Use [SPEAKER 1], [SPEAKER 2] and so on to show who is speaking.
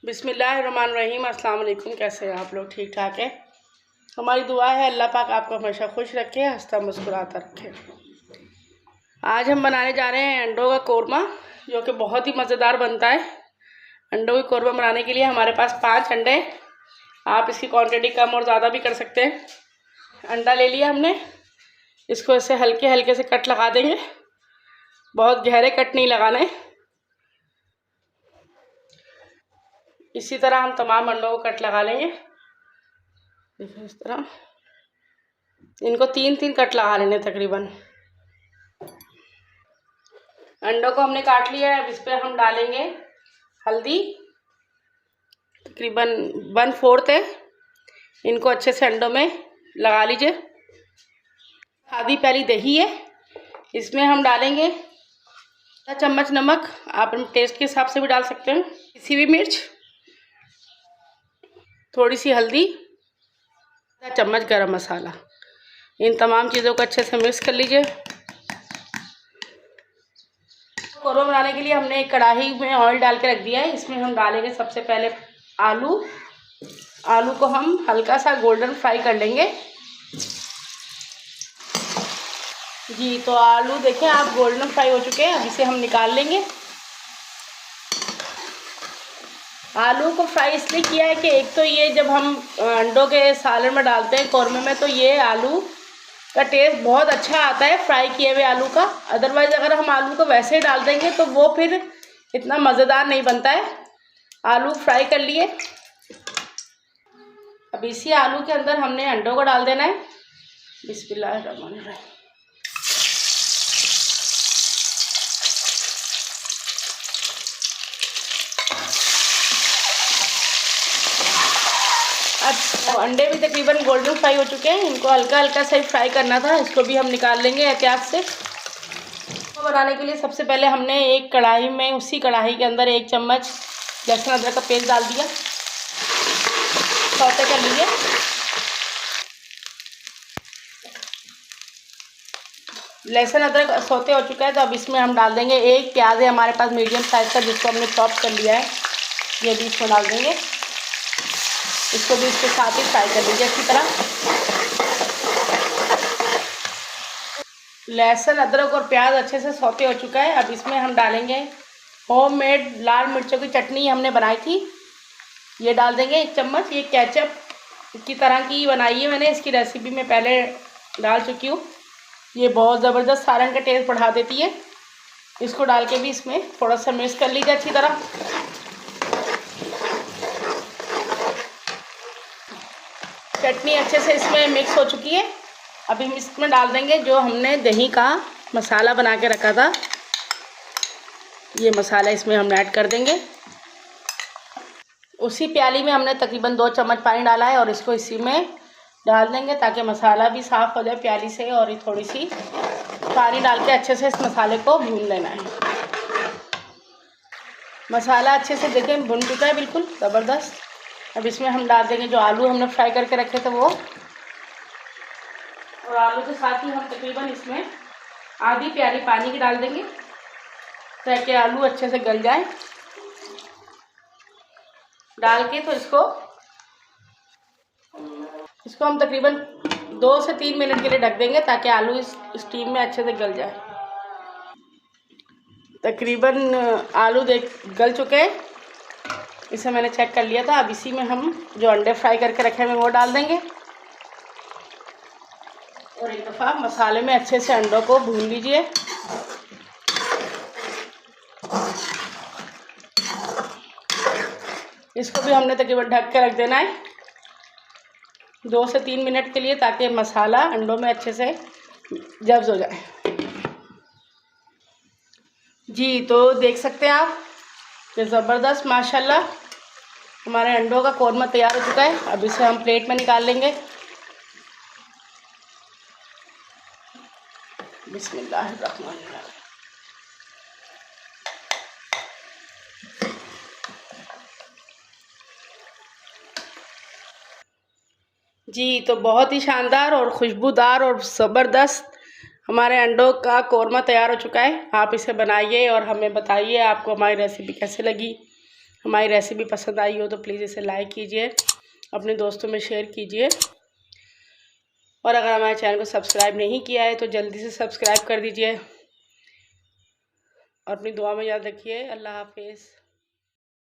[SPEAKER 1] बिस्मिल्लाहिर्रहमानिर्रहीम। अस्सलाम वालेकुम। कैसे हैं आप लोग? ठीक ठाक है। हमारी दुआ है अल्लाह पाक आपको हमेशा खुश रखे, हंसता मुस्कुराता रखे। आज हम बनाने जा रहे हैं अंडों का कोरमा, जो कि बहुत ही मज़ेदार बनता है। अंडों की कोरमा बनाने के लिए हमारे पास 5 अंडे, आप इसकी क्वांटिटी कम और ज़्यादा भी कर सकते हैं। अंडा ले लिया हमने, इसको ऐसे हल्के हल्के से कट लगा देंगे, बहुत गहरे कट नहीं लगाने। इसी तरह हम तमाम अंडों को कट लगा लेंगे। देखिए इस तरह इनको 3-3 कट लगा लेने तकरीबन। अंडों को हमने काट लिया है। अब इस पर हम डालेंगे हल्दी, तकरीबन 1/4 है। इनको अच्छे से अंडों में लगा लीजिए। आधी प्याली दही है, इसमें हम डालेंगे 1 चम्मच नमक, आप टेस्ट के हिसाब से भी डाल सकते हैं। किसी भी मिर्च, थोड़ी सी हल्दी, 1 चम्मच गरम मसाला। इन तमाम चीज़ों को अच्छे से मिक्स कर लीजिए। कोरमा बनाने के लिए हमने एक कढ़ाई में ऑयल डाल के रख दिया है। इसमें हम डालेंगे सबसे पहले आलू को हम हल्का सा गोल्डन फ्राई कर लेंगे। जी, तो आलू देखें आप गोल्डन फ्राई हो चुके हैं। अब इसे हम निकाल लेंगे। आलू को फ्राई इसलिए किया है कि एक तो ये जब हम अंडों के सालन में डालते हैं कोरमे में, तो ये आलू का टेस्ट बहुत अच्छा आता है फ्राई किए हुए आलू का। अदरवाइज़ अगर हम आलू को वैसे ही डाल देंगे तो वो फिर इतना मज़ेदार नहीं बनता है। आलू फ्राई कर लिए। अब इसी आलू के अंदर हमने अंडों को डाल देना है। बिस्मिल्लाहिर्रहमानिर्रहीम। अब अंडे भी तकरीबन गोल्डन फ्राई हो चुके हैं। इनको हल्का हल्का सा ही फ्राई करना था। इसको भी हम निकाल लेंगे एहतियात से। तो बनाने के लिए सबसे पहले हमने एक कढ़ाई में, उसी कढ़ाई के अंदर 1 चम्मच लहसुन अदरक का पेस्ट डाल दिया, सौते कर लीजिए। लहसुन अदरक सौते हो चुका है, तो अब इसमें हम डाल देंगे 1 प्याज है हमारे पास मीडियम साइज़ का, जिसको हमने चॉप कर लिया है। ये भी इसमें डाल देंगे। इसको भी इसके साथ ही फ्राई कर लीजिए अच्छी तरह। लहसुन अदरक और प्याज अच्छे से सौते हो चुका है। अब इसमें हम डालेंगे होममेड लाल मिर्चों की चटनी हमने बनाई थी, ये डाल देंगे 1 चम्मच। ये केचप की तरह की बनाई है मैंने, इसकी रेसिपी मैं पहले डाल चुकी हूँ। ये बहुत ज़बरदस्त सालन का टेस्ट बढ़ा देती है। इसको डाल के भी इसमें थोड़ा सा मिक्स कर लीजिए अच्छी तरह। चटनी अच्छे से इसमें मिक्स हो चुकी है। अभी हम इसमें डाल देंगे जो हमने दही का मसाला बना के रखा था। ये मसाला इसमें हम ऐड कर देंगे। उसी प्याली में हमने तकरीबन 2 चम्मच पानी डाला है और इसको इसी में डाल देंगे ताकि मसाला भी साफ़ हो जाए प्याली से। और ये थोड़ी सी पानी डाल के अच्छे से इस मसाले को भून लेना है। मसाला अच्छे से देखें भुन चुका है, बिल्कुल ज़बरदस्त। अब इसमें हम डाल देंगे जो आलू हमने फ्राई करके रखे थे वो, और आलू के साथ ही हम तकरीबन इसमें आधी प्याली पानी की डाल देंगे ताकि आलू अच्छे से गल जाए। डाल के तो इसको हम तकरीबन 2 से 3 मिनट के लिए ढक देंगे ताकि आलू इस स्टीम में अच्छे से गल जाए। तकरीबन आलू गल चुके हैं, इसे मैंने चेक कर लिया था। अब इसी में हम जो अंडे फ्राई करके रखे हैं वो डाल देंगे और एक दफ़ा मसाले में अच्छे से अंडों को भून लीजिए। इसको भी हमने तकरीबन ढक के रख देना है 2 से 3 मिनट के लिए ताकि मसाला अंडों में अच्छे से जब्स हो जाए। जी, तो देख सकते हैं आप कि ज़बरदस्त माशाल्लाह हमारे अंडों का कोरमा तैयार हो चुका है। अब इसे हम प्लेट में निकाल लेंगे। बिस्मिल्लाहिर्रहमानिर्रहीम। जी, तो बहुत ही शानदार और खुशबूदार और ज़बरदस्त हमारे अंडों का कोरमा तैयार हो चुका है। आप इसे बनाइए और हमें बताइए आपको हमारी रेसिपी कैसे लगी। हमारी रेसिपी पसंद आई हो तो प्लीज़ इसे लाइक कीजिए, अपने दोस्तों में शेयर कीजिए, और अगर हमारे चैनल को सब्सक्राइब नहीं किया है तो जल्दी से सब्सक्राइब कर दीजिए। और अपनी दुआ में याद रखिए। अल्लाह हाफिज़।